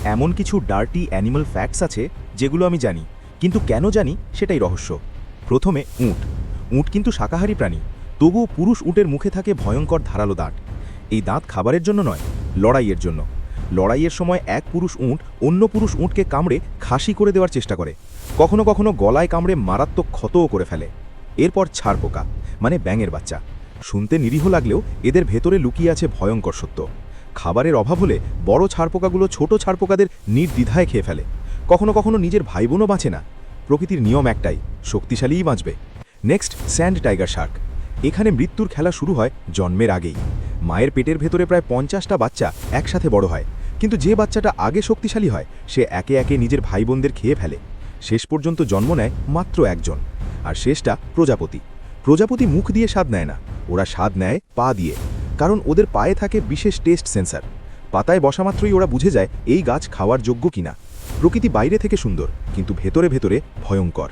এমন কিছু dirty animal facts আছে যেগুলো আমি জানি, কিন্তু কেন জানি সেটাই রহস্য। প্রথমে উট। উট কিন্তু শাকাহারী প্রাণী, তবুও পুরুষ উটের মুখে থাকে ভয়ঙ্কর ধারালো দাঁত। এই দাঁত খাবারের জন্য নয়, লড়াইয়ের জন্য। লড়াইয়ের সময় এক পুরুষ উট অন্য পুরুষ উটকে কামড়ে খাসি করে দেওয়ার চেষ্টা করে, কখনো কখনো গলায় কামড়ে মারাত্মক ক্ষতও করে ফেলে। এরপর ছারপোকা, মানে ব্যাঙের বাচ্চা। শুনতে নিরীহ লাগলেও এদের ভেতরে লুকিয়ে আছে ভয়ঙ্কর সত্য। খাবারের অভাব হলে বড় ছারপোকাগুলো ছোট ছারপোকাদের নির্দ্বিধায় খেয়ে ফেলে। কখনো কখনো নিজের ভাইবোনও বাঁচে না। প্রকৃতির নিয়ম একটাই, শক্তিশালীই বাঁচবে। Next, sand tiger shark. এখানে মৃত্যুর খেলা শুরু হয় জন্মের আগেই। মায়ের পেটের ভেতরে প্রায় 50টা বাচ্চা একসাথে বড় হয়, কিন্তু যে বাচ্চাটা আগে শক্তিশালী হয় সে একে একে নিজের ভাই বোনদের খেয়ে ফেলে। শেষ পর্যন্ত জন্ম নেয় মাত্র একজন, আর শেষটা প্রজাপতি। প্রজাপতি মুখ দিয়ে স্বাদ নেয় না, ওরা স্বাদ নেয় পা দিয়ে, কারণ ওদের পায়ে থাকে বিশেষ টেস্ট সেন্সার। পাতায় বসা মাত্রই ওরা বুঝে যায় এই গাছ খাওয়ার যোগ্য কিনা। প্রকৃতি বাইরে থেকে সুন্দর, কিন্তু ভেতরে ভেতরে ভয়ঙ্কর।